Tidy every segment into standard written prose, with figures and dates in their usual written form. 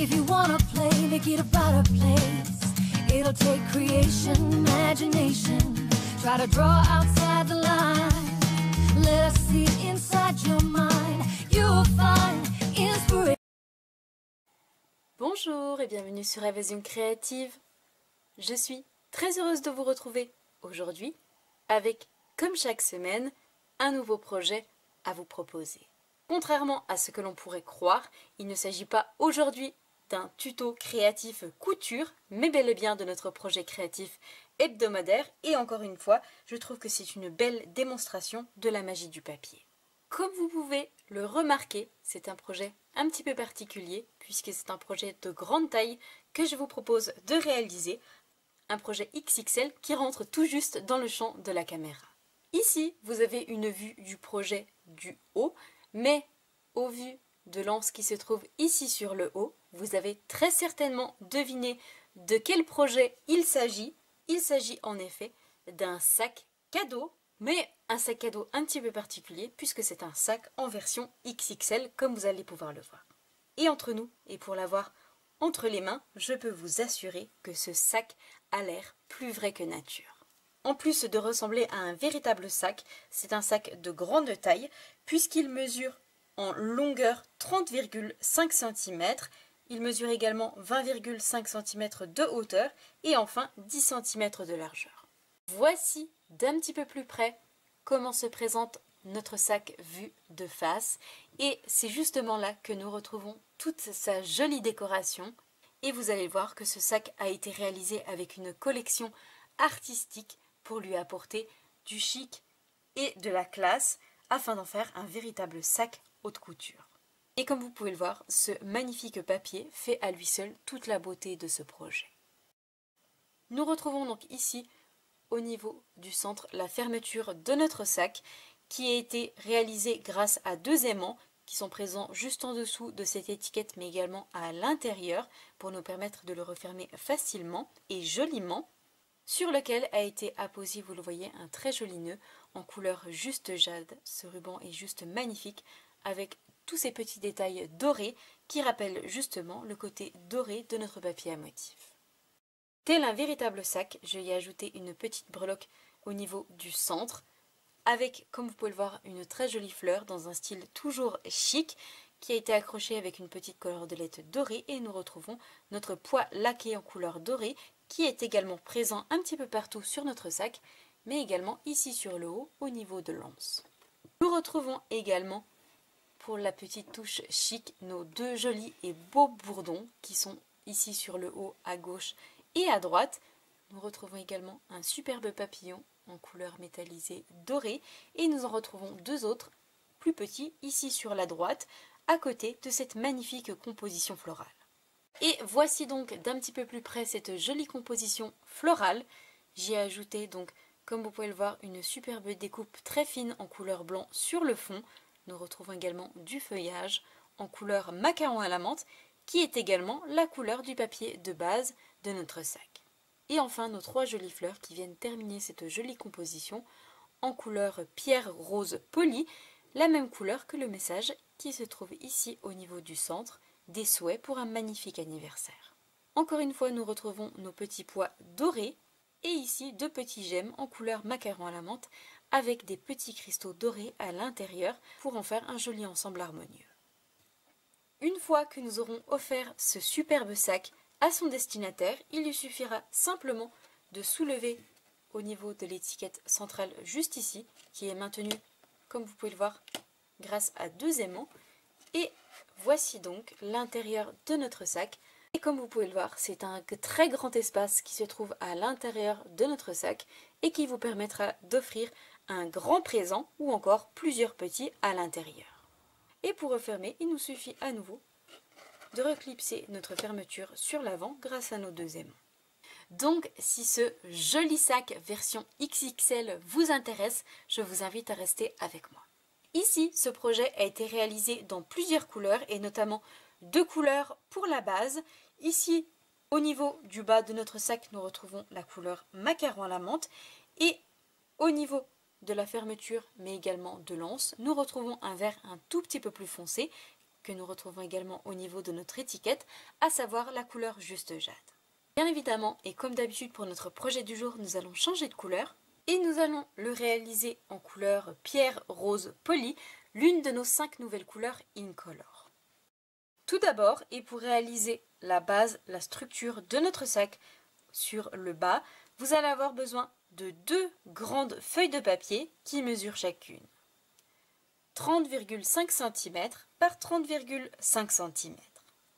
If you wanna play, make it about a place. It'll take creation, imagination. Try to draw outside the line. Let us see inside your mind. You'll find inspiration. Bonjour et bienvenue sur Évasion Créative. Je suis très heureuse de vous retrouver aujourd'hui avec, comme chaque semaine, un nouveau projet à vous proposer. Contrairement à ce que l'on pourrait croire, il ne s'agit pas aujourd'hui d'un tuto créatif couture, mais bel et bien de notre projet créatif hebdomadaire. Et encore une fois, je trouve que c'est une belle démonstration de la magie du papier. Comme vous pouvez le remarquer, c'est un projet un petit peu particulier, puisque c'est un projet de grande taille que je vous propose de réaliser, un projet XXL qui rentre tout juste dans le champ de la caméra. Ici, vous avez une vue du projet du haut, mais au vu de l'anse qui se trouve ici sur le haut, vous avez très certainement deviné de quel projet il s'agit. Il s'agit en effet d'un sac cadeau, mais un sac cadeau un petit peu particulier puisque c'est un sac en version XXL comme vous allez pouvoir le voir. Et entre nous, et pour l'avoir entre les mains, je peux vous assurer que ce sac a l'air plus vrai que nature. En plus de ressembler à un véritable sac, c'est un sac de grande taille puisqu'il mesure en longueur 30,5 cm, il mesure également 20,5 cm de hauteur et enfin 10 cm de largeur. Voici d'un petit peu plus près comment se présente notre sac vu de face et c'est justement là que nous retrouvons toute sa jolie décoration et vous allez voir que ce sac a été réalisé avec une collection artistique pour lui apporter du chic et de la classe afin d'en faire un véritable sac haute couture. Et comme vous pouvez le voir, ce magnifique papier fait à lui seul toute la beauté de ce projet. Nous retrouvons donc ici, au niveau du centre, la fermeture de notre sac qui a été réalisée grâce à deux aimants qui sont présents juste en dessous de cette étiquette mais également à l'intérieur pour nous permettre de le refermer facilement et joliment, sur lequel a été apposé, vous le voyez, un très joli nœud en couleur juste jade. Ce ruban est juste magnifique avec tous ces petits détails dorés qui rappellent justement le côté doré de notre papier à motif. Tel un véritable sac, je y ai ajouté une petite breloque au niveau du centre avec, comme vous pouvez le voir, une très jolie fleur dans un style toujours chic qui a été accrochée avec une petite cordelette dorée et nous retrouvons notre poids laqué en couleur dorée qui est également présent un petit peu partout sur notre sac mais également ici sur le haut au niveau de l'anse. Nous retrouvons également pour la petite touche chic nos deux jolis et beaux bourdons qui sont ici sur le haut à gauche et à droite. Nous retrouvons également un superbe papillon en couleur métallisée dorée et nous en retrouvons deux autres plus petits ici sur la droite à côté de cette magnifique composition florale. Et voici donc d'un petit peu plus près cette jolie composition florale. J'y ai ajouté donc, comme vous pouvez le voir, une superbe découpe très fine en couleur blanc sur le fond. Nous retrouvons également du feuillage en couleur macaron à la menthe qui est également la couleur du papier de base de notre sac. Et enfin nos trois jolies fleurs qui viennent terminer cette jolie composition en couleur pierre rose polie, la même couleur que le message qui se trouve ici au niveau du centre, des souhaits pour un magnifique anniversaire. Encore une fois, nous retrouvons nos petits pois dorés et ici deux petits gemmes en couleur macaron à la menthe avec des petits cristaux dorés à l'intérieur pour en faire un joli ensemble harmonieux. Une fois que nous aurons offert ce superbe sac à son destinataire, il lui suffira simplement de soulever au niveau de l'étiquette centrale juste ici, qui est maintenue, comme vous pouvez le voir, grâce à deux aimants. Et voici donc l'intérieur de notre sac. Et comme vous pouvez le voir, c'est un très grand espace qui se trouve à l'intérieur de notre sac et qui vous permettra d'offrir un grand présent ou encore plusieurs petits à l'intérieur. Et pour refermer, il nous suffit à nouveau de reclipser notre fermeture sur l'avant grâce à nos deux aimants. Donc, si ce joli sac version XXL vous intéresse, je vous invite à rester avec moi. Ici, ce projet a été réalisé dans plusieurs couleurs et notamment deux couleurs pour la base. Ici, au niveau du bas de notre sac, nous retrouvons la couleur macaron à la menthe et au niveau de la fermeture mais également de l'anse, nous retrouvons un vert un tout petit peu plus foncé que nous retrouvons également au niveau de notre étiquette, à savoir la couleur Juste Jade. Bien évidemment, et comme d'habitude pour notre projet du jour, nous allons changer de couleur et nous allons le réaliser en couleur pierre rose polie, l'une de nos 5 nouvelles couleurs Incolor. Tout d'abord, et pour réaliser la base, la structure de notre sac sur le bas, vous allez avoir besoin de 2 grandes feuilles de papier qui mesurent chacune 30,5 cm par 30,5 cm.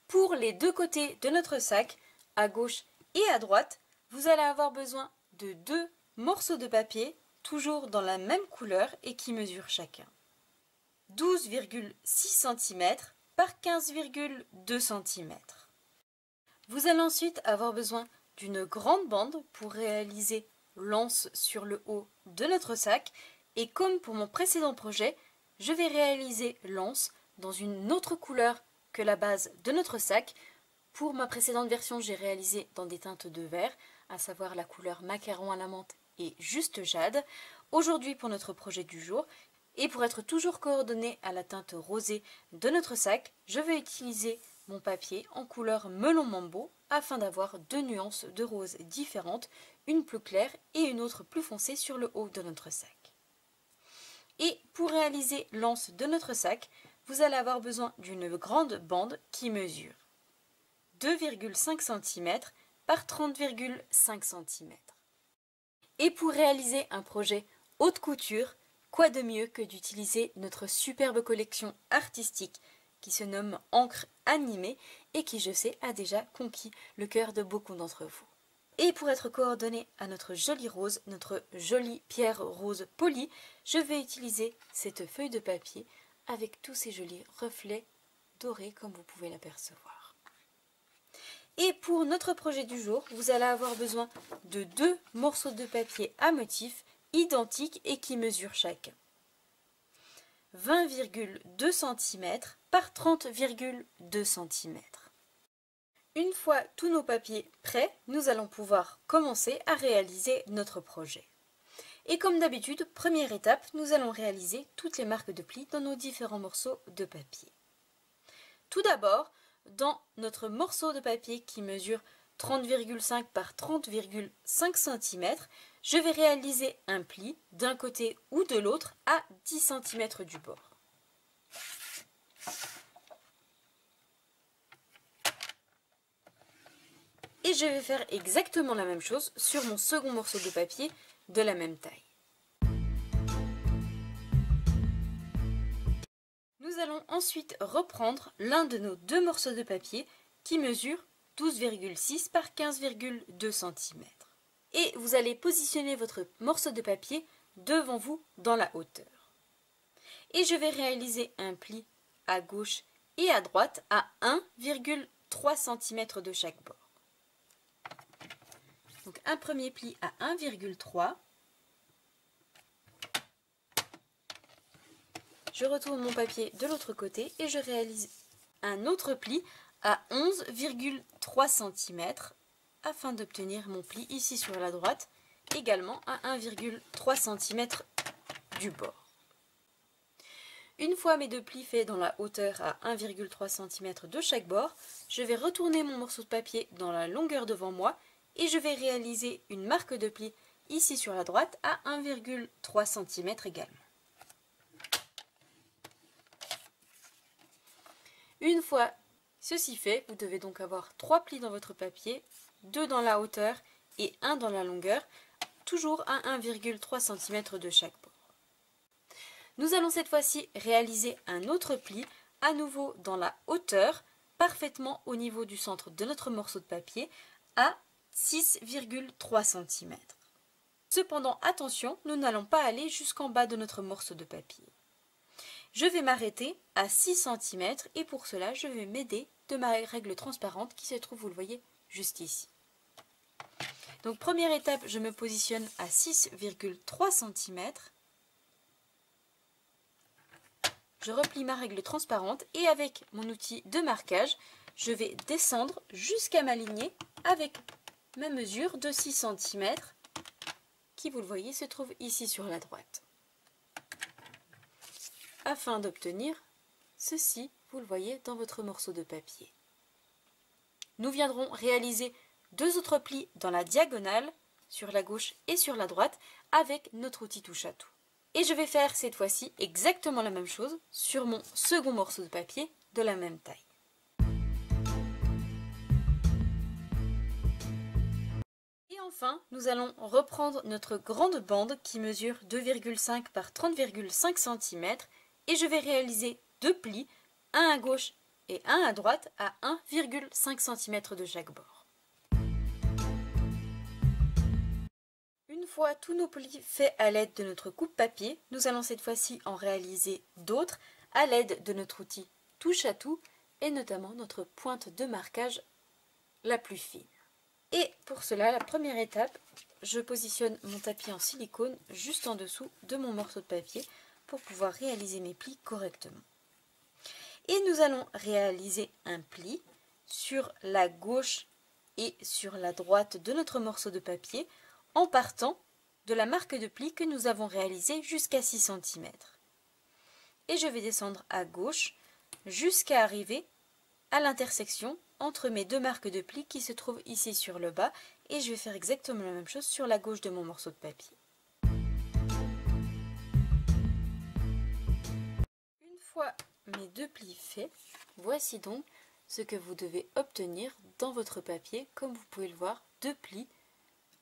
Pour les deux côtés de notre sac, à gauche et à droite, vous allez avoir besoin de 2 morceaux de papier, toujours dans la même couleur et qui mesurent chacun 12,6 cm par 15,2 cm. Vous allez ensuite avoir besoin d'une grande bande pour réaliser l'anse sur le haut de notre sac, et comme pour mon précédent projet, je vais réaliser l'anse dans une autre couleur que la base de notre sac. Pour ma précédente version, j'ai réalisé dans des teintes de vert, à savoir la couleur macaron à la menthe et Juste Jade. Aujourd'hui, pour notre projet du jour, et pour être toujours coordonné à la teinte rosée de notre sac, je vais utiliser mon papier en couleur melon mambo afin d'avoir 2 nuances de rose différentes, une plus claire et une autre plus foncée sur le haut de notre sac. Et pour réaliser l'anse de notre sac, vous allez avoir besoin d'une grande bande qui mesure 2,5 cm par 30,5 cm. Et pour réaliser un projet haute couture, quoi de mieux que d'utiliser notre superbe collection artistique qui se nomme Encre Animée et qui, je sais, a déjà conquis le cœur de beaucoup d'entre vous. Et pour être coordonné à notre jolie rose, notre jolie pierre rose polie, je vais utiliser cette feuille de papier avec tous ces jolis reflets dorés comme vous pouvez l'apercevoir. Et pour notre projet du jour, vous allez avoir besoin de 2 morceaux de papier à motif identiques et qui mesurent chacun 20,2 cm par 30,2 cm. Une fois tous nos papiers prêts, nous allons pouvoir commencer à réaliser notre projet. Et comme d'habitude, première étape, nous allons réaliser toutes les marques de plis dans nos différents morceaux de papier. Tout d'abord, dans notre morceau de papier qui mesure 30,5 par 30,5 cm, je vais réaliser un pli d'un côté ou de l'autre à 10 cm du bord. Et je vais faire exactement la même chose sur mon second morceau de papier de la même taille. Nous allons ensuite reprendre l'un de nos 2 morceaux de papier qui mesure 12,6 par 15,2 cm. Et vous allez positionner votre morceau de papier devant vous dans la hauteur. Et je vais réaliser un pli à gauche et à droite à 1,3 cm de chaque bord. Donc un premier pli à 1,3. Je retourne mon papier de l'autre côté et je réalise un autre pli à 11,3 cm afin d'obtenir mon pli ici sur la droite, également à 1,3 cm du bord. Une fois mes 2 plis faits dans la hauteur à 1,3 cm de chaque bord, je vais retourner mon morceau de papier dans la longueur devant moi et je vais réaliser une marque de pli ici sur la droite à 1,3 cm également. Une fois ceci fait, vous devez donc avoir 3 plis dans votre papier, 2 dans la hauteur et 1 dans la longueur, toujours à 1,3 cm de chaque bord. Nous allons cette fois-ci réaliser un autre pli, à nouveau dans la hauteur, parfaitement au niveau du centre de notre morceau de papier, à 6,3 cm. Cependant, attention, nous n'allons pas aller jusqu'en bas de notre morceau de papier. Je vais m'arrêter à 6 cm et pour cela, je vais m'aider de ma règle transparente qui se trouve, vous le voyez, juste ici. Donc première étape, je me positionne à 6,3 cm. Je replie ma règle transparente et avec mon outil de marquage, je vais descendre jusqu'à m'aligner avec ma mesure de 6 cm qui, vous le voyez, se trouve ici sur la droite. Afin d'obtenir ceci, vous le voyez, dans votre morceau de papier. Nous viendrons réaliser 2 autres plis dans la diagonale, sur la gauche et sur la droite, avec notre outil touche à tout. Et je vais faire cette fois-ci exactement la même chose sur mon second morceau de papier de la même taille. Et enfin, nous allons reprendre notre grande bande qui mesure 2,5 par 30,5 cm et je vais réaliser 2 plis, un à gauche et un à droite à 1,5 cm de chaque bord. Une fois tous nos plis faits à l'aide de notre coupe-papier, nous allons cette fois-ci en réaliser d'autres à l'aide de notre outil touche à tout et notamment notre pointe de marquage la plus fine. Et pour cela, la première étape, je positionne mon tapis en silicone juste en dessous de mon morceau de papier pour pouvoir réaliser mes plis correctement. Et nous allons réaliser un pli sur la gauche et sur la droite de notre morceau de papier en partant de la marque de pli que nous avons réalisée jusqu'à 6 cm. Et je vais descendre à gauche jusqu'à arriver à l'intersection entre mes 2 marques de pli qui se trouvent ici sur le bas et je vais faire exactement la même chose sur la gauche de mon morceau de papier. Une fois mes 2 plis faits, voici donc ce que vous devez obtenir dans votre papier. Comme vous pouvez le voir, 2 plis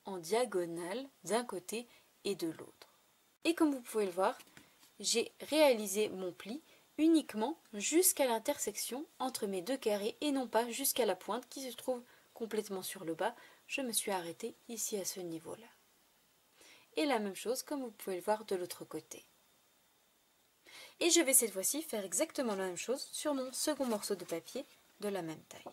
en diagonale d'un côté et de l'autre. Et comme vous pouvez le voir, j'ai réalisé mon pli uniquement jusqu'à l'intersection entre mes 2 carrés et non pas jusqu'à la pointe qui se trouve complètement sur le bas. Je me suis arrêtée ici à ce niveau-là. Et la même chose comme vous pouvez le voir de l'autre côté. Et je vais cette fois-ci faire exactement la même chose sur mon second morceau de papier de la même taille.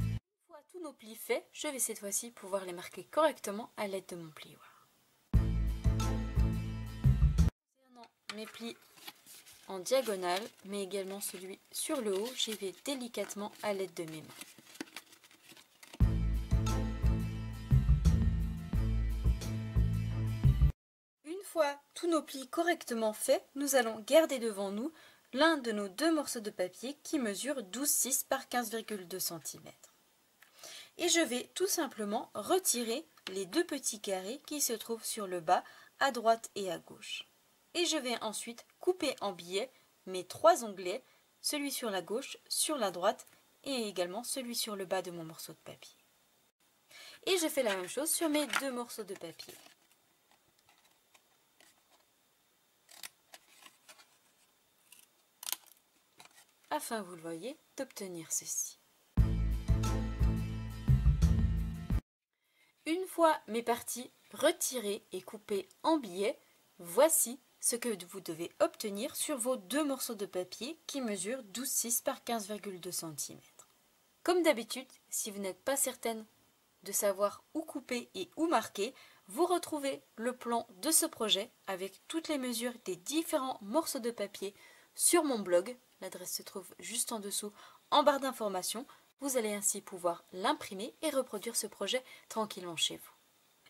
Une fois tous nos plis faits, je vais cette fois-ci pouvoir les marquer correctement à l'aide de mon plioir. Concernant mes plis en diagonale, mais également celui sur le haut, j'y vais délicatement à l'aide de mes mains. Une fois tous nos plis correctement faits, nous allons garder devant nous l'un de nos 2 morceaux de papier qui mesure 12,6 par 15,2 cm. Et je vais tout simplement retirer les 2 petits carrés qui se trouvent sur le bas, à droite et à gauche. Et je vais ensuite couper en billets mes 3 onglets, celui sur la gauche, sur la droite et également celui sur le bas de mon morceau de papier. Et je fais la même chose sur mes 2 morceaux de papier. Afin, vous le voyez, d'obtenir ceci. Une fois mes parties retirées et coupées en billets, voici ce que vous devez obtenir sur vos 2 morceaux de papier qui mesurent 12,6 par 15,2 cm. Comme d'habitude, si vous n'êtes pas certaine de savoir où couper et où marquer, vous retrouvez le plan de ce projet avec toutes les mesures des différents morceaux de papier sur mon blog. L'adresse se trouve juste en dessous en barre d'informations. Vous allez ainsi pouvoir l'imprimer et reproduire ce projet tranquillement chez vous.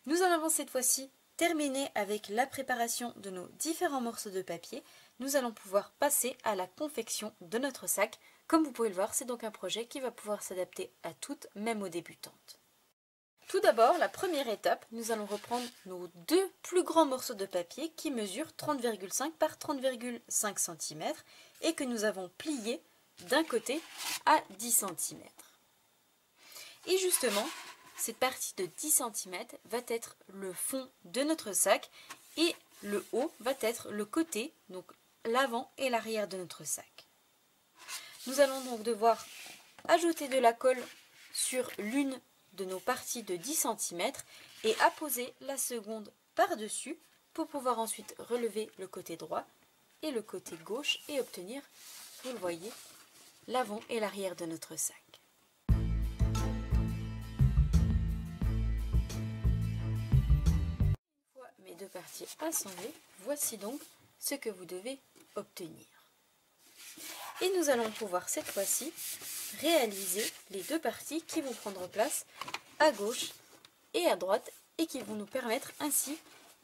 Nous en avons cette fois-ci terminé avec la préparation de nos différents morceaux de papier. Nous allons pouvoir passer à la confection de notre sac. Comme vous pouvez le voir, c'est donc un projet qui va pouvoir s'adapter à toutes, même aux débutantes. Tout d'abord, la première étape, nous allons reprendre nos 2 plus grands morceaux de papier qui mesurent 30,5 par 30,5 cm et que nous avons pliés d'un côté à 10 cm. Et justement, cette partie de 10 cm va être le fond de notre sac et le haut va être le côté, donc l'avant et l'arrière de notre sac. Nous allons donc devoir ajouter de la colle sur l'une de nos parties de 10 cm et apposer la seconde par-dessus pour pouvoir ensuite relever le côté droit et le côté gauche et obtenir, vous le voyez, l'avant et l'arrière de notre sac. Une fois mes 2 parties assemblées, voici donc ce que vous devez obtenir. Et nous allons pouvoir cette fois-ci réaliser les 2 parties qui vont prendre place à gauche et à droite et qui vont nous permettre ainsi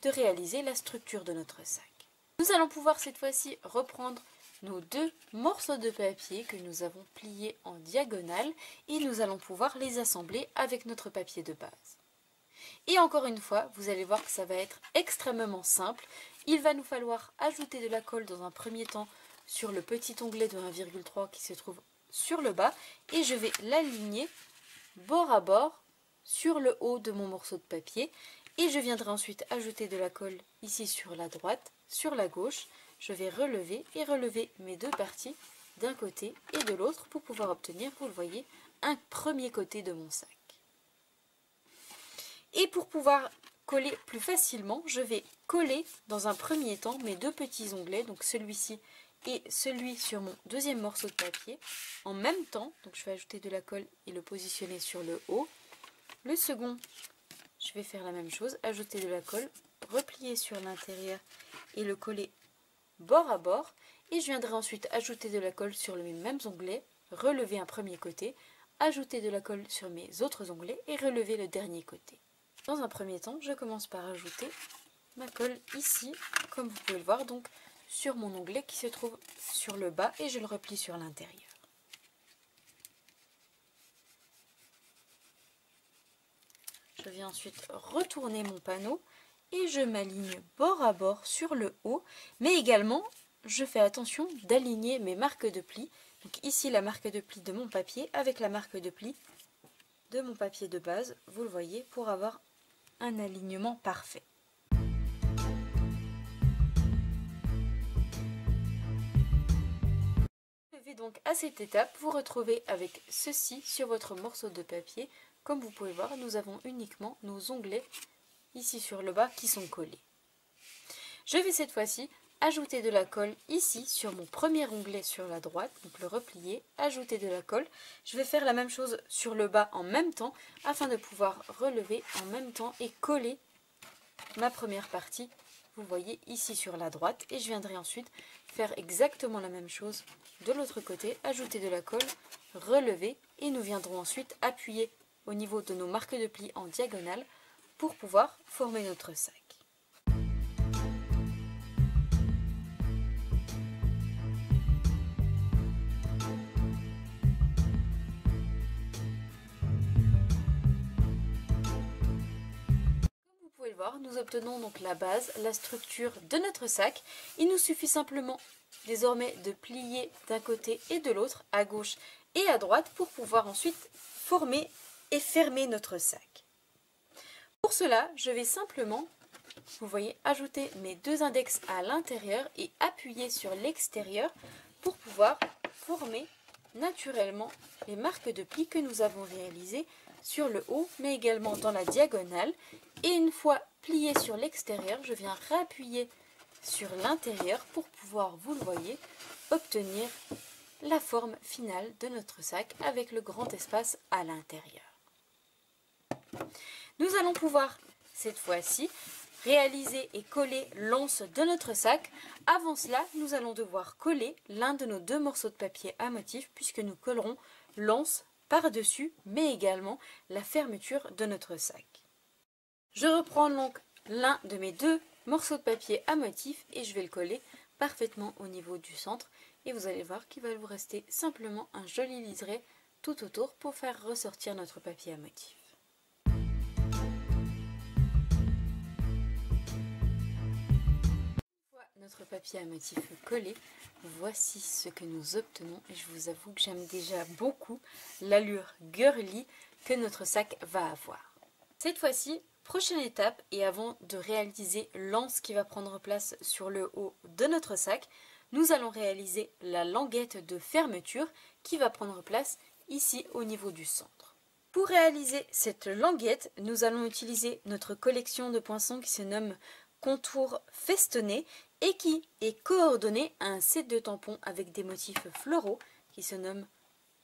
de réaliser la structure de notre sac. Nous allons pouvoir cette fois-ci reprendre nos deux morceaux de papier que nous avons pliés en diagonale et nous allons pouvoir les assembler avec notre papier de base. Et encore une fois, vous allez voir que ça va être extrêmement simple. Il va nous falloir ajouter de la colle dans un premier temps sur le petit onglet de 1,3 qui se trouve sur le bas et je vais l'aligner bord à bord sur le haut de mon morceau de papier et je viendrai ensuite ajouter de la colle ici sur la droite, sur la gauche. Je vais relever et relever mes deux parties d'un côté et de l'autre pour pouvoir obtenir, vous le voyez, un premier côté de mon sac. Et pour pouvoir coller plus facilement, je vais coller dans un premier temps mes deux petits onglets, donc celui-ci et celui sur mon deuxième morceau de papier, en même temps. Donc je vais ajouter de la colle et le positionner sur le haut. Le second, je vais faire la même chose, ajouter de la colle, replier sur l'intérieur et le coller bord à bord. Et je viendrai ensuite ajouter de la colle sur les mêmes onglets, relever un premier côté, ajouter de la colle sur mes autres onglets et relever le dernier côté. Dans un premier temps, je commence par ajouter ma colle ici, comme vous pouvez le voir, donc sur mon onglet qui se trouve sur le bas et je le replie sur l'intérieur. Je viens ensuite retourner mon panneau et je m'aligne bord à bord sur le haut, mais également je fais attention d'aligner mes marques de pli. Donc ici la marque de pli de mon papier avec la marque de pli de mon papier de base, vous le voyez, pour avoir un alignement parfait. Donc à cette étape, vous retrouvez avec ceci sur votre morceau de papier. Comme vous pouvez voir, nous avons uniquement nos onglets ici sur le bas qui sont collés. Je vais cette fois-ci ajouter de la colle ici sur mon premier onglet sur la droite, donc le replier, ajouter de la colle. Je vais faire la même chose sur le bas en même temps afin de pouvoir relever en même temps et coller ma première partie, vous voyez, ici sur la droite. Et je viendrai ensuite faire exactement la même chose de l'autre côté, ajouter de la colle, relever et nous viendrons ensuite appuyer au niveau de nos marques de pli en diagonale pour pouvoir former notre sac. Nous obtenons donc la base, la structure de notre sac. Il nous suffit simplement désormais de plier d'un côté et de l'autre, à gauche et à droite, pour pouvoir ensuite former et fermer notre sac. Pour cela, je vais simplement, vous voyez, ajouter mes deux index à l'intérieur et appuyer sur l'extérieur pour pouvoir former naturellement les marques de pli que nous avons réalisées sur le haut, mais également dans la diagonale. Et une fois plié sur l'extérieur, je viens réappuyer sur l'intérieur pour pouvoir, vous le voyez, obtenir la forme finale de notre sac avec le grand espace à l'intérieur. Nous allons pouvoir cette fois-ci réaliser et coller l'anse de notre sac. Avant cela, nous allons devoir coller l'un de nos deux morceaux de papier à motif puisque nous collerons l'anse par-dessus, mais également la fermeture de notre sac. Je reprends donc l'un de mes deux morceaux de papier à motif et je vais le coller parfaitement au niveau du centre. Et vous allez voir qu'il va vous rester simplement un joli liseré tout autour pour faire ressortir notre papier à motif. Notre papier à motif collé, voici ce que nous obtenons et je vous avoue que j'aime déjà beaucoup l'allure girly que notre sac va avoir. Cette fois-ci, prochaine étape, et avant de réaliser l'anse qui va prendre place sur le haut de notre sac, nous allons réaliser la languette de fermeture qui va prendre place ici au niveau du centre. Pour réaliser cette languette, nous allons utiliser notre collection de poinçons qui se nomme Contour Festonné et qui est coordonné à un set de tampons avec des motifs floraux qui se nomment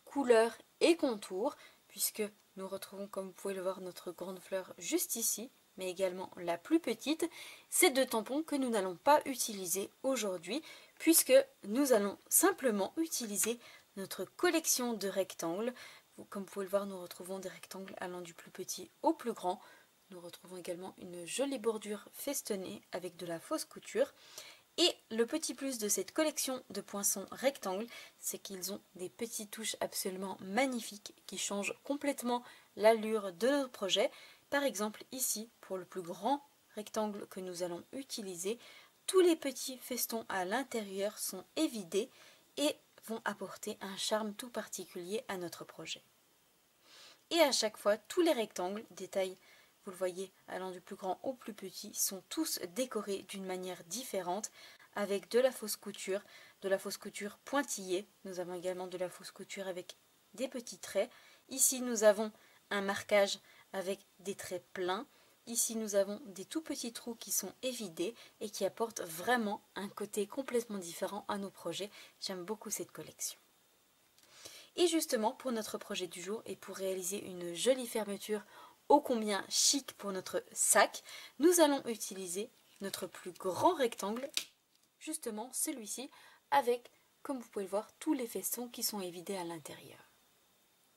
Couleurs et Contours, puisque nous retrouvons, comme vous pouvez le voir, notre grande fleur juste ici, mais également la plus petite. Set de tampons que nous n'allons pas utiliser aujourd'hui, puisque nous allons simplement utiliser notre collection de rectangles. Comme vous pouvez le voir, nous retrouvons des rectangles allant du plus petit au plus grand. Nous retrouvons également une jolie bordure festonnée avec de la fausse couture. Et le petit plus de cette collection de poinçons rectangles, c'est qu'ils ont des petites touches absolument magnifiques qui changent complètement l'allure de notre projet. Par exemple ici, pour le plus grand rectangle que nous allons utiliser, tous les petits festons à l'intérieur sont évidés et vont apporter un charme tout particulier à notre projet. Et à chaque fois, tous les rectangles, des tailles, vous le voyez, allant du plus grand au plus petit, sont tous décorés d'une manière différente avec de la fausse couture pointillée. Nous avons également de la fausse couture avec des petits traits. Ici, nous avons un marquage avec des traits pleins. Ici, nous avons des tout petits trous qui sont évidés et qui apportent vraiment un côté complètement différent à nos projets. J'aime beaucoup cette collection. Et justement, pour notre projet du jour et pour réaliser une jolie fermeture ô combien chic pour notre sac, nous allons utiliser notre plus grand rectangle, justement celui-ci, avec, comme vous pouvez le voir, tous les festons qui sont évidés à l'intérieur.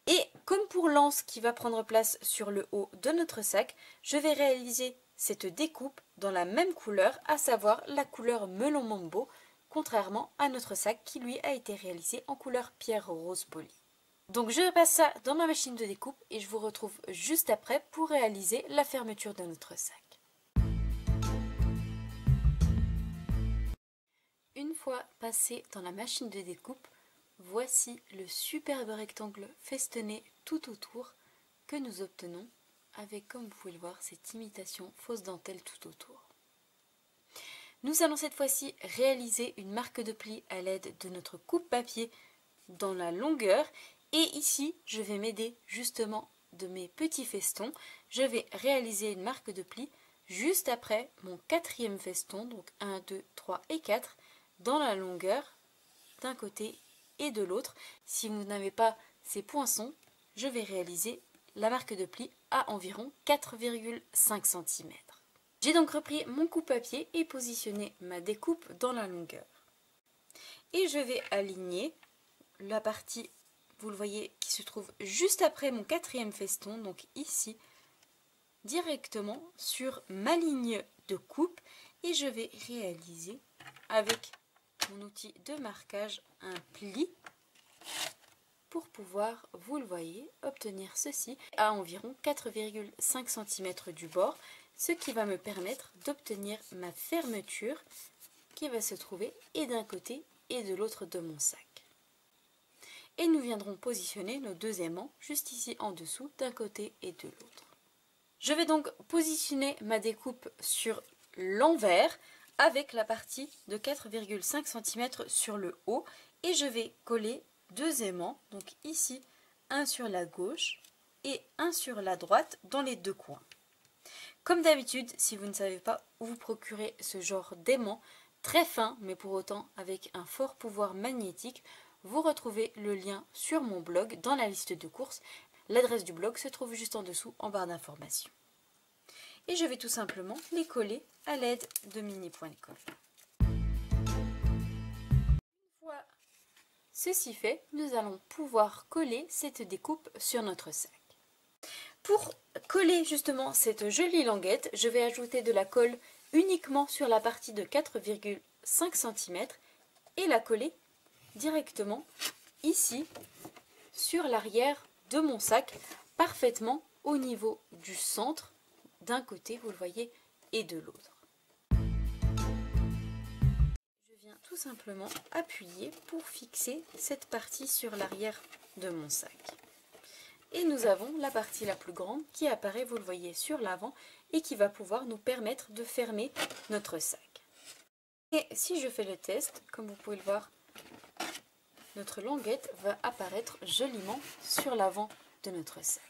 Et comme pour l'anse qui va prendre place sur le haut de notre sac, je vais réaliser cette découpe dans la même couleur, à savoir la couleur melon mambo, contrairement à notre sac qui lui a été réalisé en couleur pierre rose polie. Donc je passe ça dans ma machine de découpe et je vous retrouve juste après pour réaliser la fermeture de notre sac. Une fois passé dans la machine de découpe, voici le superbe rectangle festonné tout autour que nous obtenons avec, comme vous pouvez le voir, cette imitation fausse dentelle tout autour. Nous allons cette fois-ci réaliser une marque de pli à l'aide de notre coupe-papier dans la longueur. Et ici, je vais m'aider justement de mes petits festons. Je vais réaliser une marque de pli juste après mon quatrième feston, donc 1, 2, 3 et 4, dans la longueur d'un côté et de l'autre. Si vous n'avez pas ces poinçons, je vais réaliser la marque de pli à environ 4,5 cm. J'ai donc repris mon coupe-papier et positionné ma découpe dans la longueur. Et je vais aligner la partie, vous le voyez, qui se trouve juste après mon quatrième feston, donc ici, directement sur ma ligne de coupe. Et je vais réaliser avec mon outil de marquage un pli pour pouvoir, vous le voyez, obtenir ceci à environ 4,5 cm du bord, ce qui va me permettre d'obtenir ma fermeture qui va se trouver et d'un côté et de l'autre de mon sac. Et nous viendrons positionner nos deux aimants juste ici en dessous d'un côté et de l'autre. Je vais donc positionner ma découpe sur l'envers avec la partie de 4,5 cm sur le haut et je vais coller deux aimants, donc ici un sur la gauche et un sur la droite dans les deux coins. Comme d'habitude, si vous ne savez pas où vous procurer ce genre d'aimant très fin mais pour autant avec un fort pouvoir magnétique, vous retrouvez le lien sur mon blog dans la liste de courses. L'adresse du blog se trouve juste en dessous en barre d'informations. Et je vais tout simplement les coller à l'aide de mini points de colle. Une fois ceci fait, nous allons pouvoir coller cette découpe sur notre sac. Pour coller justement cette jolie languette, je vais ajouter de la colle uniquement sur la partie de 4,5 cm et la coller directement ici sur l'arrière de mon sac, parfaitement au niveau du centre d'un côté, vous le voyez, et de l'autre. Je viens tout simplement appuyer pour fixer cette partie sur l'arrière de mon sac. Et nous avons la partie la plus grande qui apparaît, vous le voyez, sur l'avant et qui va pouvoir nous permettre de fermer notre sac. Et si je fais le test, comme vous pouvez le voir, notre languette va apparaître joliment sur l'avant de notre sac.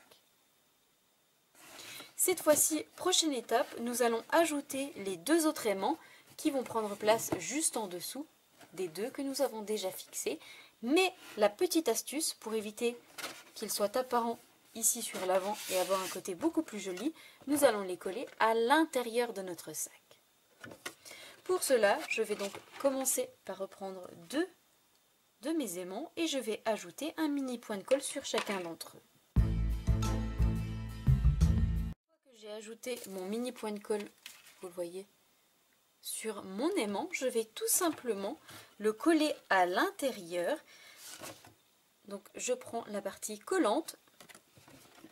Cette fois-ci, prochaine étape, nous allons ajouter les deux autres aimants qui vont prendre place juste en dessous des deux que nous avons déjà fixés. Mais la petite astuce pour éviter qu'ils soient apparents ici sur l'avant et avoir un côté beaucoup plus joli, nous allons les coller à l'intérieur de notre sac. Pour cela, je vais donc commencer par reprendre deux de mes aimants et je vais ajouter un mini point de colle sur chacun d'entre eux. Une fois que j'ai ajouté mon mini point de colle, vous le voyez, sur mon aimant, je vais tout simplement le coller à l'intérieur. Donc je prends la partie collante,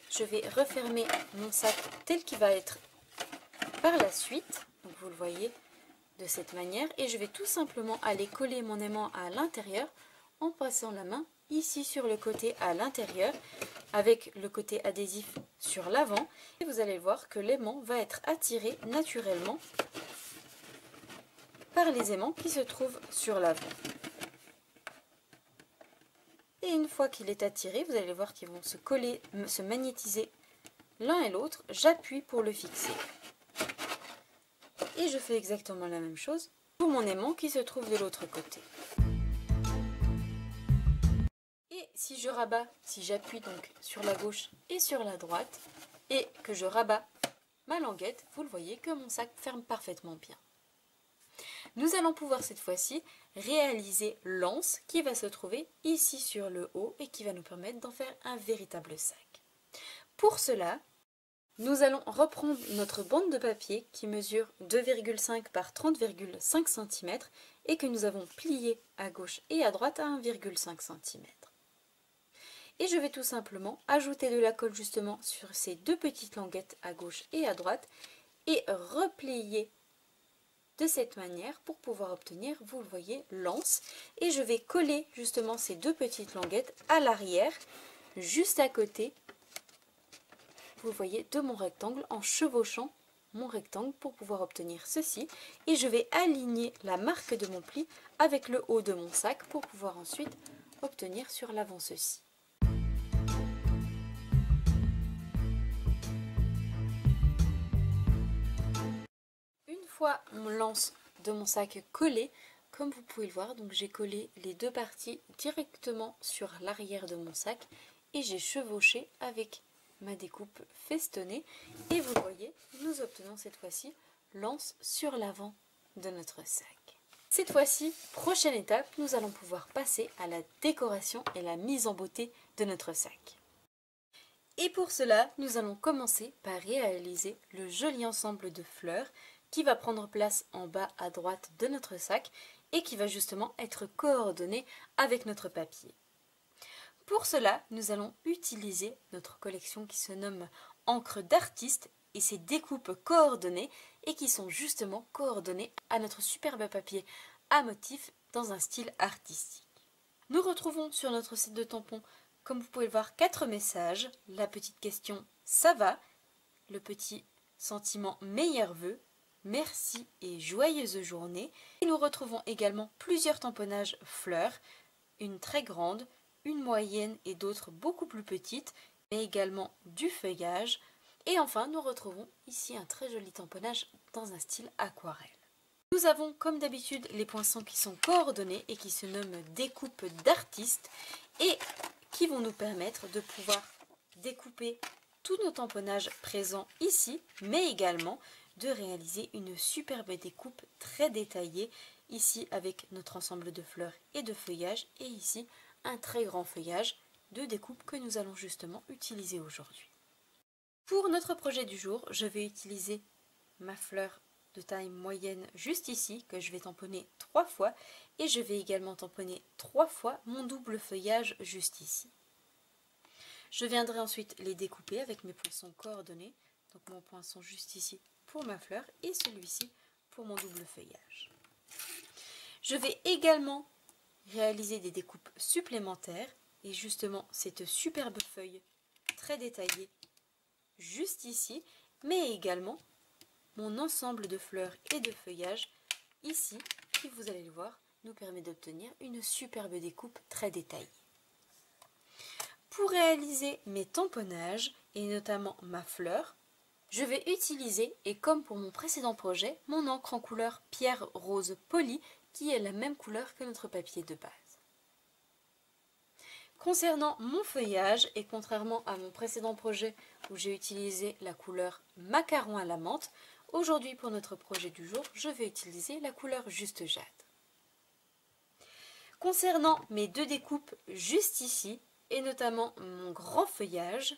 je vais refermer mon sac tel qu'il va être par la suite. Donc vous le voyez de cette manière, et je vais tout simplement aller coller mon aimant à l'intérieur en passant la main ici sur le côté à l'intérieur avec le côté adhésif sur l'avant, et vous allez voir que l'aimant va être attiré naturellement par les aimants qui se trouvent sur l'avant. Et une fois qu'il est attiré, vous allez voir qu'ils vont se coller, se magnétiser l'un et l'autre. J'appuie pour le fixer. Et je fais exactement la même chose pour mon aimant qui se trouve de l'autre côté. Et si je rabats, si j'appuie donc sur la gauche et sur la droite, et que je rabats ma languette, vous le voyez que mon sac ferme parfaitement bien. Nous allons pouvoir cette fois-ci réaliser l'anse qui va se trouver ici sur le haut et qui va nous permettre d'en faire un véritable sac. Pour cela, nous allons reprendre notre bande de papier qui mesure 2,5 par 30,5 cm et que nous avons plié à gauche et à droite à 1,5 cm. Et je vais tout simplement ajouter de la colle justement sur ces deux petites languettes à gauche et à droite et replier de cette manière pour pouvoir obtenir, vous le voyez, l'anse. Et je vais coller justement ces deux petites languettes à l'arrière, juste à côté, vous voyez, de mon rectangle, en chevauchant mon rectangle pour pouvoir obtenir ceci. Et je vais aligner la marque de mon pli avec le haut de mon sac pour pouvoir ensuite obtenir sur l'avant ceci. Une fois mon lance de mon sac collé, comme vous pouvez le voir, donc j'ai collé les deux parties directement sur l'arrière de mon sac et j'ai chevauché avec ma découpe festonnée. Et vous voyez, nous obtenons cette fois-ci l'anse sur l'avant de notre sac. Cette fois-ci, prochaine étape, nous allons pouvoir passer à la décoration et la mise en beauté de notre sac. Et pour cela, nous allons commencer par réaliser le joli ensemble de fleurs qui va prendre place en bas à droite de notre sac et qui va justement être coordonné avec notre papier. Pour cela, nous allons utiliser notre collection qui se nomme Encre d'artiste et ses découpes coordonnées et qui sont justement coordonnées à notre superbe papier à motifs dans un style artistique. Nous retrouvons sur notre set de tampons, comme vous pouvez le voir, 4 messages, la petite question « ça va ?», le petit sentiment « meilleurs vœux », merci et joyeuse journée. Et nous retrouvons également plusieurs tamponnages fleurs, une très grande, une moyenne et d'autres beaucoup plus petites, mais également du feuillage. Et enfin, nous retrouvons ici un très joli tamponnage dans un style aquarelle. Nous avons comme d'habitude les poinçons qui sont coordonnés et qui se nomment découpes d'artistes et qui vont nous permettre de pouvoir découper tous nos tamponnages présents ici, mais également de réaliser une superbe découpe très détaillée, ici avec notre ensemble de fleurs et de feuillages, et ici un très grand feuillage de découpe que nous allons justement utiliser aujourd'hui. Pour notre projet du jour, je vais utiliser ma fleur de taille moyenne juste ici, que je vais tamponner 3 fois, et je vais également tamponner 3 fois mon double feuillage juste ici. Je viendrai ensuite les découper avec mes poinçons coordonnés, donc mon poinçon juste ici pour ma fleur et celui-ci pour mon double feuillage. Je vais également réaliser des découpes supplémentaires et justement cette superbe feuille très détaillée juste ici, mais également mon ensemble de fleurs et de feuillages ici qui, vous allez le voir, nous permet d'obtenir une superbe découpe très détaillée. Pour réaliser mes tamponnages et notamment ma fleur, je vais utiliser, et comme pour mon précédent projet, mon encre en couleur pierre rose polie qui est la même couleur que notre papier de base. Concernant mon feuillage, et contrairement à mon précédent projet où j'ai utilisé la couleur macaron à la menthe, aujourd'hui pour notre projet du jour, je vais utiliser la couleur juste jade. Concernant mes deux découpes juste ici, et notamment mon grand feuillage,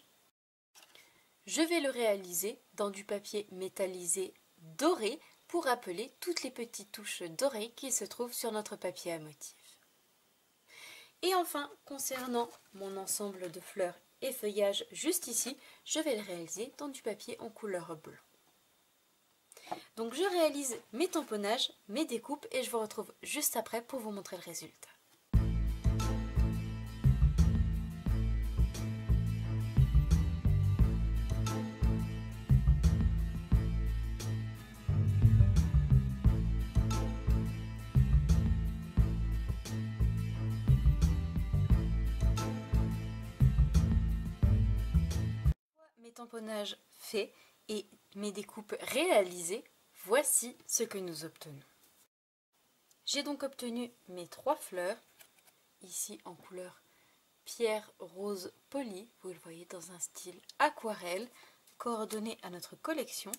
je vais le réaliser dans du papier métallisé doré pour rappeler toutes les petites touches dorées qui se trouvent sur notre papier à motif. Et enfin, concernant mon ensemble de fleurs et feuillages juste ici, je vais le réaliser dans du papier en couleur blanc. Donc je réalise mes tamponnages, mes découpes et je vous retrouve juste après pour vous montrer le résultat. Mes tamponnages faits et mes découpes réalisées, voici ce que nous obtenons. J'ai donc obtenu mes 3 fleurs, ici en couleur pierre rose poli, vous le voyez dans un style aquarelle, coordonné à notre collection.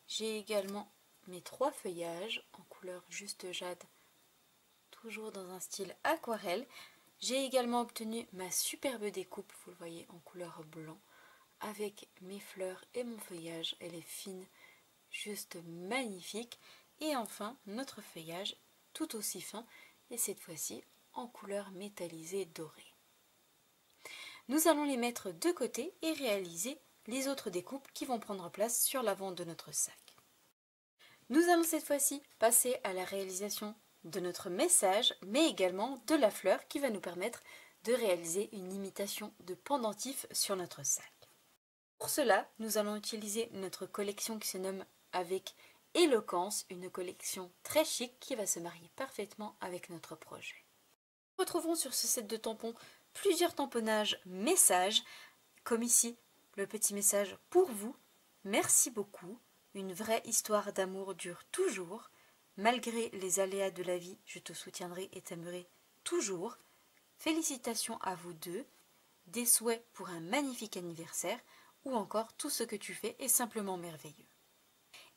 J'ai également mes 3 feuillages en couleur juste jade, toujours dans un style aquarelle. J'ai également obtenu ma superbe découpe, vous le voyez en couleur blanc, avec mes fleurs et mon feuillage. Elle est fine, juste magnifique. Et enfin notre feuillage tout aussi fin et cette fois-ci en couleur métallisée dorée. Nous allons les mettre de côté et réaliser les autres découpes qui vont prendre place sur l'avant de notre sac. Nous allons cette fois-ci passer à la réalisation de notre message, mais également de la fleur qui va nous permettre de réaliser une imitation de pendentif sur notre sac. Pour cela, nous allons utiliser notre collection qui se nomme Avec éloquence, une collection très chic qui va se marier parfaitement avec notre projet. Nous retrouvons sur ce set de tampons plusieurs tamponnages messages, comme ici le petit message pour vous, merci beaucoup, une vraie histoire d'amour dure toujours, malgré les aléas de la vie, je te soutiendrai et t'aimerai toujours, félicitations à vous deux, des souhaits pour un magnifique anniversaire, ou encore tout ce que tu fais est simplement merveilleux.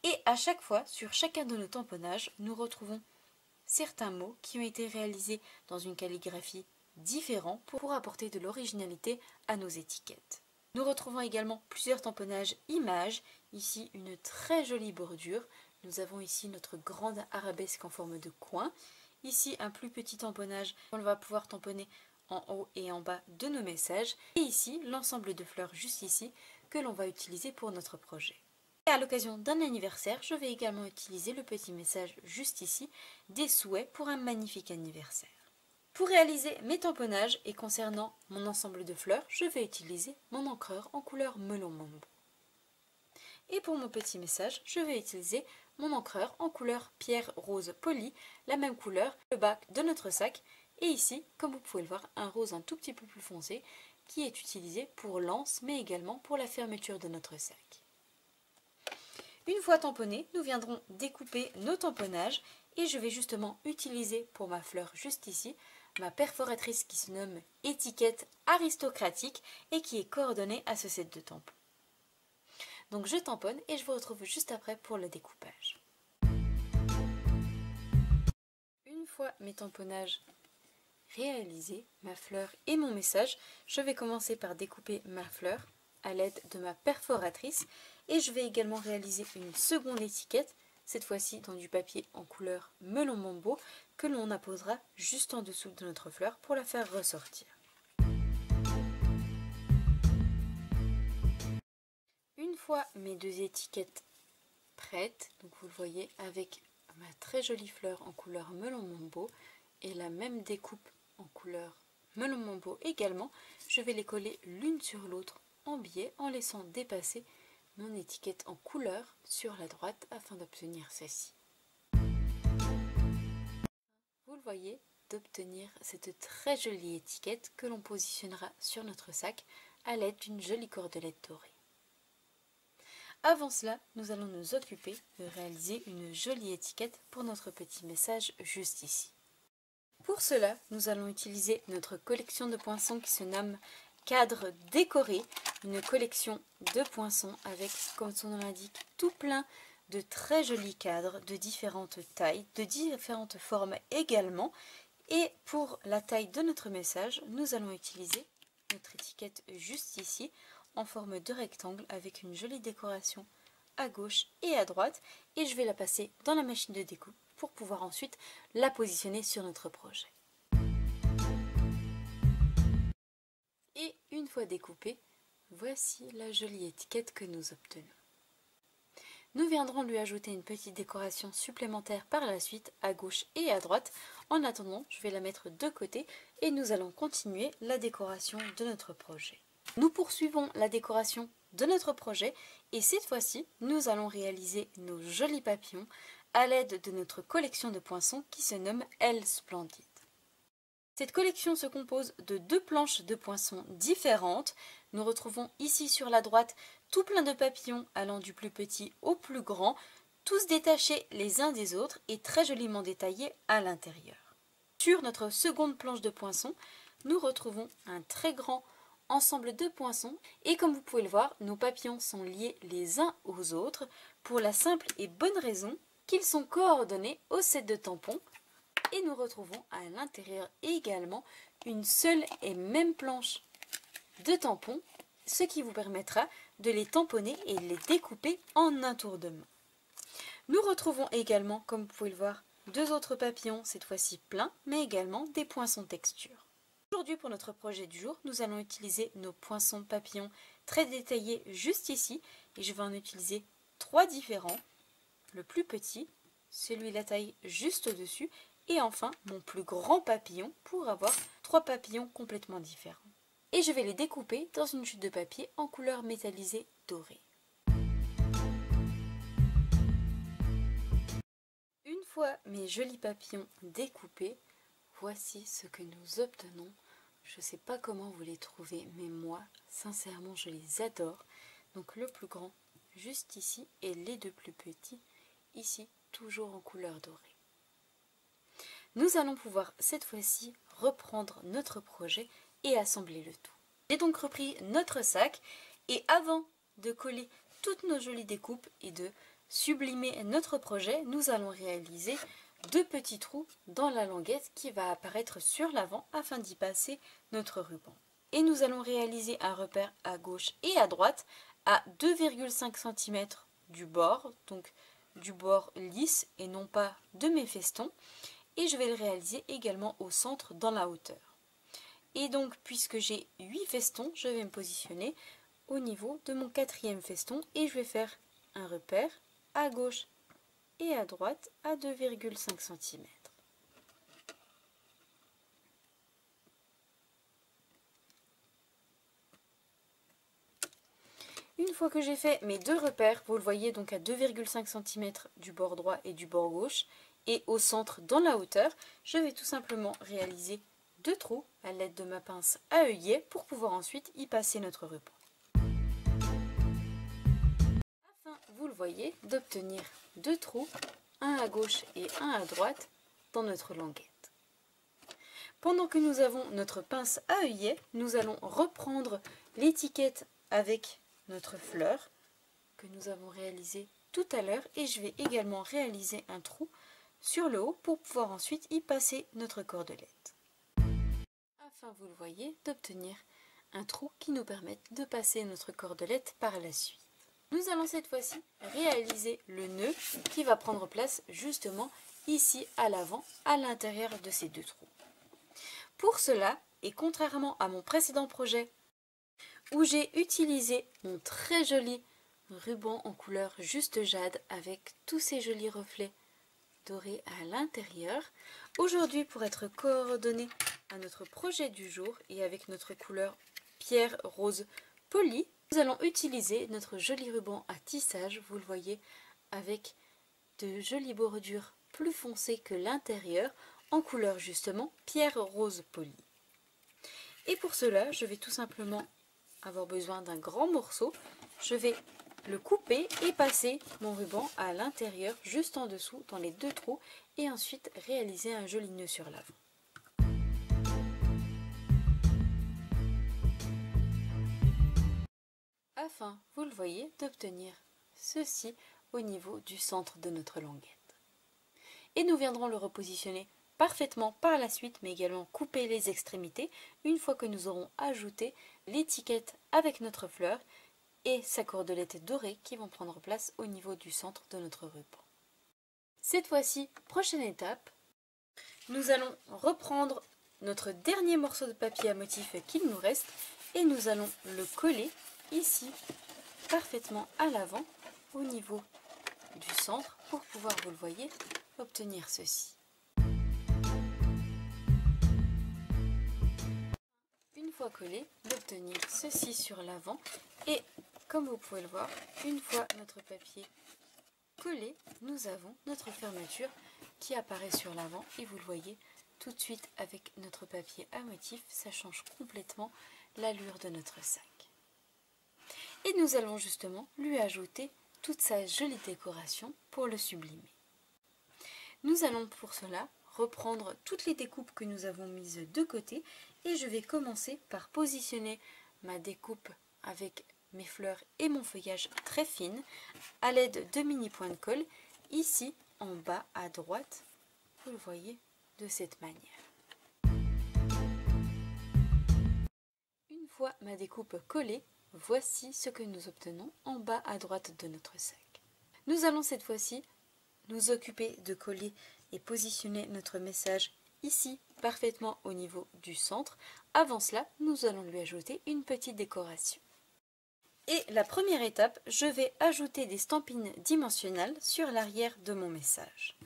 Et à chaque fois, sur chacun de nos tamponnages, nous retrouvons certains mots qui ont été réalisés dans une calligraphie différente pour apporter de l'originalité à nos étiquettes. Nous retrouvons également plusieurs tamponnages images, ici une très jolie bordure. Nous avons ici notre grande arabesque en forme de coin, ici un plus petit tamponnage, on va pouvoir tamponner en haut et en bas de nos messages, et ici l'ensemble de fleurs juste ici que l'on va utiliser pour notre projet. Et à l'occasion d'un anniversaire, je vais également utiliser le petit message juste ici, des souhaits pour un magnifique anniversaire. Pour réaliser mes tamponnages et concernant mon ensemble de fleurs, je vais utiliser mon encreur en couleur melon mambo. Et pour mon petit message, je vais utiliser mon encreur en couleur pierre rose poli, la même couleur, le bas de notre sac. Et ici, comme vous pouvez le voir, un rose un tout petit peu plus foncé qui est utilisé pour l'anse, mais également pour la fermeture de notre sac. Une fois tamponnés, nous viendrons découper nos tamponnages et je vais justement utiliser pour ma fleur juste ici, ma perforatrice qui se nomme étiquette aristocratique et qui est coordonnée à ce set de tampons. Donc je tamponne et je vous retrouve juste après pour le découpage. Une fois mes tamponnages réalisés, ma fleur et mon message, je vais commencer par découper ma fleur à l'aide de ma perforatrice et je vais également réaliser une seconde étiquette, cette fois-ci dans du papier en couleur melon mambo que l'on apposera juste en dessous de notre fleur pour la faire ressortir. Une fois mes deux étiquettes prêtes, donc vous le voyez avec ma très jolie fleur en couleur melon mambo et la même découpe en couleur melon mambo également, je vais les coller l'une sur l'autre en biais en laissant dépasser mon étiquette en couleur sur la droite afin d'obtenir celle-ci. Vous le voyez, d'obtenir cette très jolie étiquette que l'on positionnera sur notre sac à l'aide d'une jolie cordelette dorée. Avant cela, nous allons nous occuper de réaliser une jolie étiquette pour notre petit message juste ici. Pour cela, nous allons utiliser notre collection de poinçons qui se nomme Cadre décoré, une collection de poinçons avec, comme son nom l'indique, tout plein de très jolis cadres de différentes tailles, de différentes formes également. Et pour la taille de notre message, nous allons utiliser notre étiquette juste ici en forme de rectangle avec une jolie décoration à gauche et à droite et je vais la passer dans la machine de découpe pour pouvoir ensuite la positionner sur notre projet. Et une fois découpée, voici la jolie étiquette que nous obtenons. Nous viendrons lui ajouter une petite décoration supplémentaire par la suite à gauche et à droite. En attendant, je vais la mettre de côté et nous allons continuer la décoration de notre projet. Nous poursuivons la décoration de notre projet et cette fois-ci, nous allons réaliser nos jolis papillons à l'aide de notre collection de poinçons qui se nomme Elle Splendide. Cette collection se compose de 2 planches de poinçons différentes. Nous retrouvons ici sur la droite tout plein de papillons allant du plus petit au plus grand, tous détachés les uns des autres et très joliment détaillés à l'intérieur. Sur notre seconde planche de poinçons, nous retrouvons un très grand ensemble de poinçons et comme vous pouvez le voir, nos papillons sont liés les uns aux autres pour la simple et bonne raison qu'ils sont coordonnés au set de tampons. Et nous retrouvons à l'intérieur également une seule et même planche de tampons, ce qui vous permettra de les tamponner et de les découper en un tour de main. Nous retrouvons également, comme vous pouvez le voir, 2 autres papillons, cette fois-ci pleins, mais également des poinçons texture. Aujourd'hui, pour notre projet du jour, nous allons utiliser nos poinçons papillons très détaillés juste ici, et je vais en utiliser 3 différents. Le plus petit, celui la taille juste au-dessus, et enfin mon plus grand papillon pour avoir 3 papillons complètement différents. Et je vais les découper dans une chute de papier en couleur métallisée dorée. Une fois mes jolis papillons découpés, voici ce que nous obtenons. Je ne sais pas comment vous les trouvez, mais moi, sincèrement, je les adore. Donc le plus grand juste ici et les 2 plus petits ici, toujours en couleur dorée. Nous allons pouvoir cette fois-ci reprendre notre projet et assembler le tout. J'ai donc repris notre sac et avant de coller toutes nos jolies découpes et de sublimer notre projet, nous allons réaliser 2 petits trous dans la languette qui va apparaître sur l'avant afin d'y passer notre ruban. Et nous allons réaliser un repère à gauche et à droite à 2,5 cm du bord, donc du bord lisse et non pas de mes festons. Et je vais le réaliser également au centre dans la hauteur. Et donc puisque j'ai 8 festons, je vais me positionner au niveau de mon 4e feston et je vais faire un repère à gauche et à droite à 2,5 cm. Une fois que j'ai fait mes 2 repères, vous le voyez donc à 2,5 cm du bord droit et du bord gauche, et au centre dans la hauteur, je vais tout simplement réaliser 2 trous à l'aide de ma pince à œillet pour pouvoir ensuite y passer notre ruban. Afin, vous le voyez, d'obtenir 2 trous, un à gauche et un à droite dans notre languette. Pendant que nous avons notre pince à œillet, nous allons reprendre l'étiquette avec notre fleur que nous avons réalisée tout à l'heure et je vais également réaliser un trou sur le haut pour pouvoir ensuite y passer notre cordelette. Afin, vous le voyez, d'obtenir un trou qui nous permette de passer notre cordelette par la suite. Nous allons cette fois-ci réaliser le nœud qui va prendre place justement ici à l'avant, à l'intérieur de ces 2 trous. Pour cela, et contrairement à mon précédent projet où j'ai utilisé mon très joli ruban en couleur juste jade avec tous ces jolis reflets doré à l'intérieur. Aujourd'hui, pour être coordonné à notre projet du jour et avec notre couleur pierre rose polie, nous allons utiliser notre joli ruban à tissage, vous le voyez, avec de jolies bordures plus foncées que l'intérieur, en couleur justement pierre rose polie. Et pour cela, je vais tout simplement avoir besoin d'un grand morceau. Je vais le couper et passer mon ruban à l'intérieur, juste en dessous, dans les 2 trous, et ensuite réaliser un joli nœud sur l'avant. Afin, vous le voyez, d'obtenir ceci au niveau du centre de notre languette. Et nous viendrons le repositionner parfaitement par la suite, mais également couper les extrémités une fois que nous aurons ajouté l'étiquette avec notre fleur et sa cordelette dorée qui vont prendre place au niveau du centre de notre ruban. Cette fois-ci, prochaine étape, nous allons reprendre notre dernier morceau de papier à motif qu'il nous reste et nous allons le coller ici parfaitement à l'avant au niveau du centre pour pouvoir, vous le voyez, obtenir ceci. Une fois collé, d'obtenir ceci sur l'avant et comme vous pouvez le voir, une fois notre papier collé, nous avons notre fermeture qui apparaît sur l'avant et vous le voyez tout de suite avec notre papier à motif, ça change complètement l'allure de notre sac. Et nous allons justement lui ajouter toute sa jolie décoration pour le sublimer. Nous allons pour cela reprendre toutes les découpes que nous avons mises de côté et je vais commencer par positionner ma découpe avec mes fleurs et mon feuillage très fine à l'aide de mini points de colle ici en bas à droite, vous le voyez de cette manière. Une fois ma découpe collée, voici ce que nous obtenons en bas à droite de notre sac. Nous allons cette fois-ci nous occuper de coller et positionner notre message ici parfaitement au niveau du centre. Avant cela, nous allons lui ajouter une petite décoration. Et la première étape, je vais ajouter des stampines dimensionnelles sur l'arrière de mon message.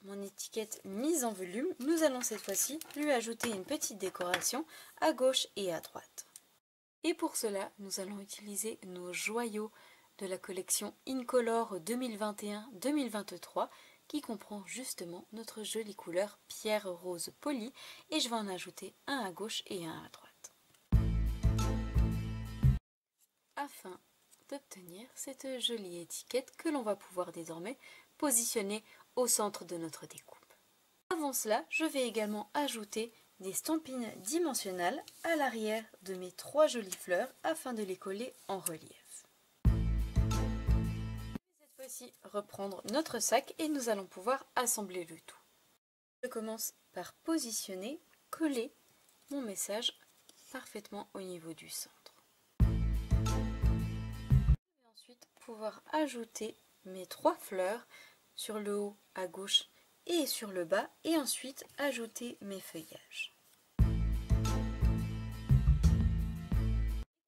Mon étiquette mise en volume, nous allons cette fois-ci lui ajouter une petite décoration à gauche et à droite. Et pour cela, nous allons utiliser nos joyaux de la collection Incolor 2021-2023 qui comprend justement notre jolie couleur pierre rose polie et je vais en ajouter un à gauche et un à droite. Afin d'obtenir cette jolie étiquette que l'on va pouvoir désormais positionner au centre de notre découpe. Avant cela, je vais également ajouter des stampines dimensionnelles à l'arrière de mes 3 jolies fleurs afin de les coller en relief. Cette fois-ci, reprendre notre sac et nous allons pouvoir assembler le tout. Je commence par positionner, coller mon message parfaitement au niveau du centre. Je vais ensuite pouvoir ajouter mes 3 fleurs sur le haut à gauche et sur le bas et ensuite ajouter mes feuillages.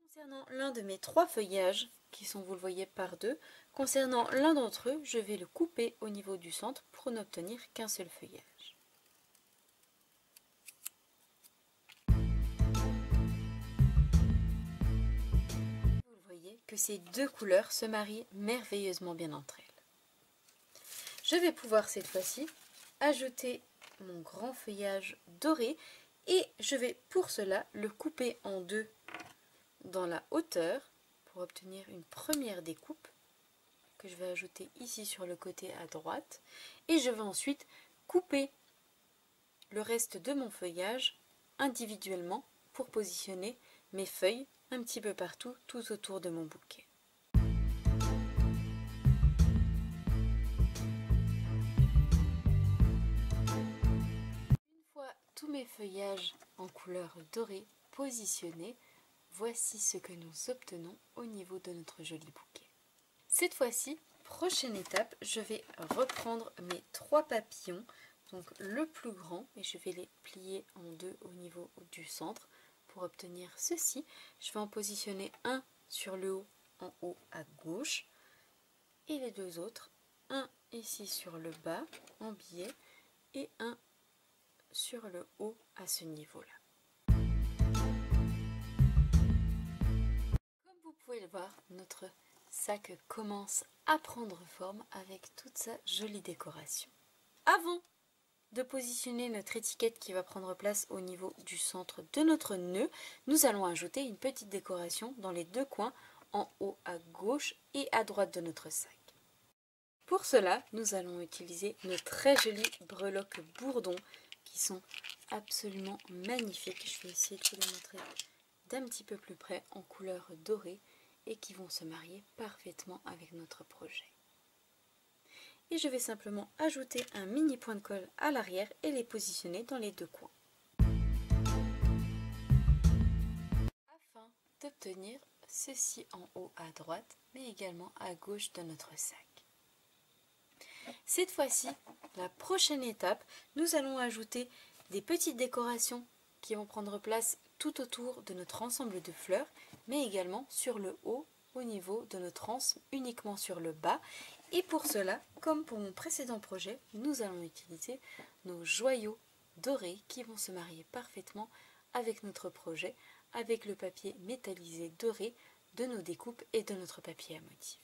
Concernant l'un de mes 3 feuillages, qui sont, vous le voyez, par 2, concernant l'un d'entre eux, je vais le couper au niveau du centre pour n'obtenir qu'un seul feuillage. Vous le voyez que ces 2 couleurs se marient merveilleusement bien entre elles. Je vais pouvoir cette fois-ci ajouter mon grand feuillage doré et je vais pour cela le couper en 2 dans la hauteur pour obtenir une première découpe que je vais ajouter ici sur le côté à droite et je vais ensuite couper le reste de mon feuillage individuellement pour positionner mes feuilles un petit peu partout tout autour de mon bouquet. Tous mes feuillages en couleur dorée positionnés, voici ce que nous obtenons au niveau de notre joli bouquet. Cette fois-ci, prochaine étape, je vais reprendre mes 3 papillons, donc le plus grand, et je vais les plier en 2 au niveau du centre pour obtenir ceci. Je vais en positionner un sur le haut, en haut à gauche, et les 2 autres, un ici sur le bas en biais et un sur le haut à ce niveau-là. Comme vous pouvez le voir, notre sac commence à prendre forme avec toute sa jolie décoration. Avant de positionner notre étiquette qui va prendre place au niveau du centre de notre nœud, nous allons ajouter une petite décoration dans les 2 coins, en haut à gauche et à droite de notre sac. Pour cela, nous allons utiliser nos très jolies breloques bourdon qui sont absolument magnifiques. Je vais essayer de vous les montrer d'un petit peu plus près en couleur dorée et qui vont se marier parfaitement avec notre projet. Et je vais simplement ajouter un mini point de colle à l'arrière et les positionner dans les 2 coins. Afin d'obtenir ceci en haut à droite, mais également à gauche de notre sac. Cette fois-ci, la prochaine étape, nous allons ajouter des petites décorations qui vont prendre place tout autour de notre ensemble de fleurs, mais également sur le haut, au niveau de notre anse, uniquement sur le bas. Et pour cela, comme pour mon précédent projet, nous allons utiliser nos joyaux dorés qui vont se marier parfaitement avec notre projet, avec le papier métallisé doré de nos découpes et de notre papier à motifs.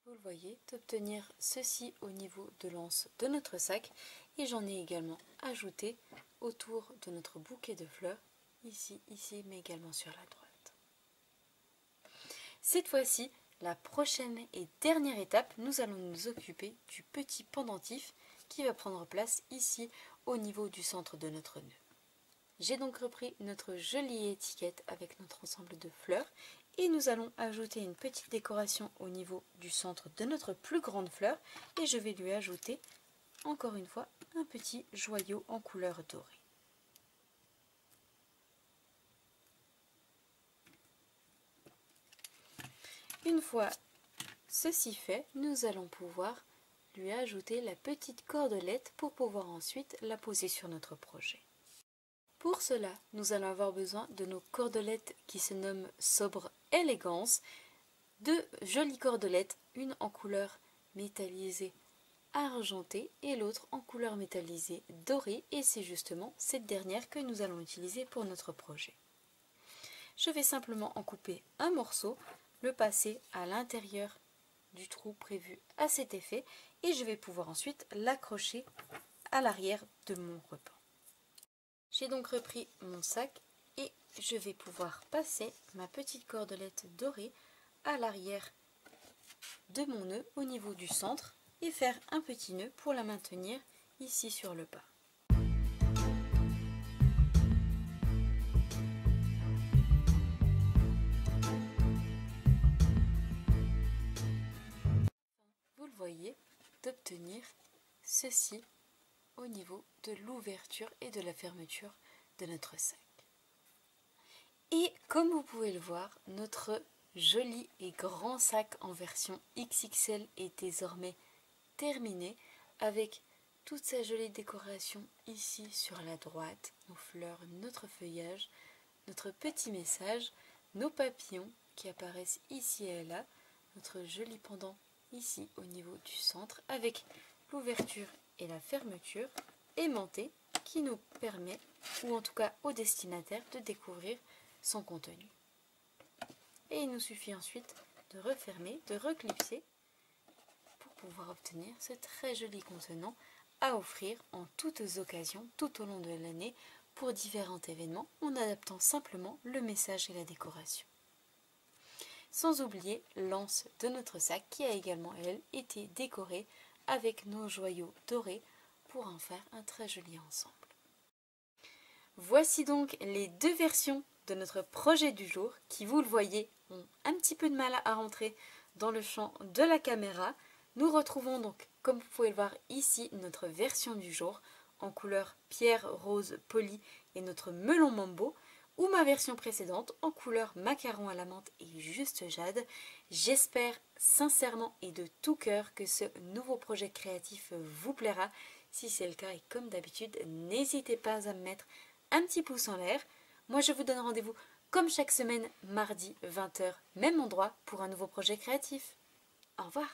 Vous le voyez, d'obtenir ceci au niveau de l'anse de notre sac, et j'en ai également ajouté autour de notre bouquet de fleurs, ici, mais également sur la droite. Cette fois-ci, la prochaine et dernière étape, nous allons nous occuper du petit pendentif qui va prendre place ici au niveau du centre de notre nœud. J'ai donc repris notre jolie étiquette avec notre ensemble de fleurs et nous allons ajouter une petite décoration au niveau du centre de notre plus grande fleur et je vais lui ajouter encore une fois un petit joyau en couleur dorée. Une fois ceci fait, nous allons pouvoir lui ajouter la petite cordelette pour pouvoir ensuite la poser sur notre projet. Pour cela, nous allons avoir besoin de nos cordelettes qui se nomment Sobre Élégance, deux jolies cordelettes, une en couleur métallisée argentée et l'autre en couleur métallisée dorée, et c'est justement cette dernière que nous allons utiliser pour notre projet. Je vais simplement en couper un morceau, le passer à l'intérieur du trou prévu à cet effet et je vais pouvoir ensuite l'accrocher à l'arrière de mon ruban. J'ai donc repris mon sac et je vais pouvoir passer ma petite cordelette dorée à l'arrière de mon nœud au niveau du centre et faire un petit nœud pour la maintenir ici sur le bas. Vous le voyez, d'obtenir ceci au niveau de l'ouverture et de la fermeture de notre sac. Et comme vous pouvez le voir, notre joli et grand sac en version XXL est désormais terminé avec toute sa jolie décoration ici sur la droite, nos fleurs, notre feuillage, notre petit message, nos papillons qui apparaissent ici et là, notre joli pendant ici au niveau du centre avec l'ouverture et la fermeture aimantée qui nous permet, ou en tout cas au destinataire, de découvrir son contenu. Et il nous suffit ensuite de refermer, de reclipser pour pouvoir obtenir ce très joli contenant à offrir en toutes occasions tout au long de l'année pour différents événements en adaptant simplement le message et la décoration. Sans oublier l'anse de notre sac qui a également, elle, été décorée avec nos joyaux dorés pour en faire un très joli ensemble. Voici donc les deux versions de notre projet du jour qui, vous le voyez, ont un petit peu de mal à rentrer dans le champ de la caméra. Nous retrouvons donc, comme vous pouvez le voir ici, notre version du jour en couleur pierre rose poli et notre melon mambo, ou ma version précédente en couleur macaron à la menthe et juste jade. J'espère sincèrement et de tout cœur que ce nouveau projet créatif vous plaira. Si c'est le cas et comme d'habitude, n'hésitez pas à me mettre un petit pouce en l'air. Moi je vous donne rendez-vous comme chaque semaine, mardi 20 h, même endroit pour un nouveau projet créatif. Au revoir.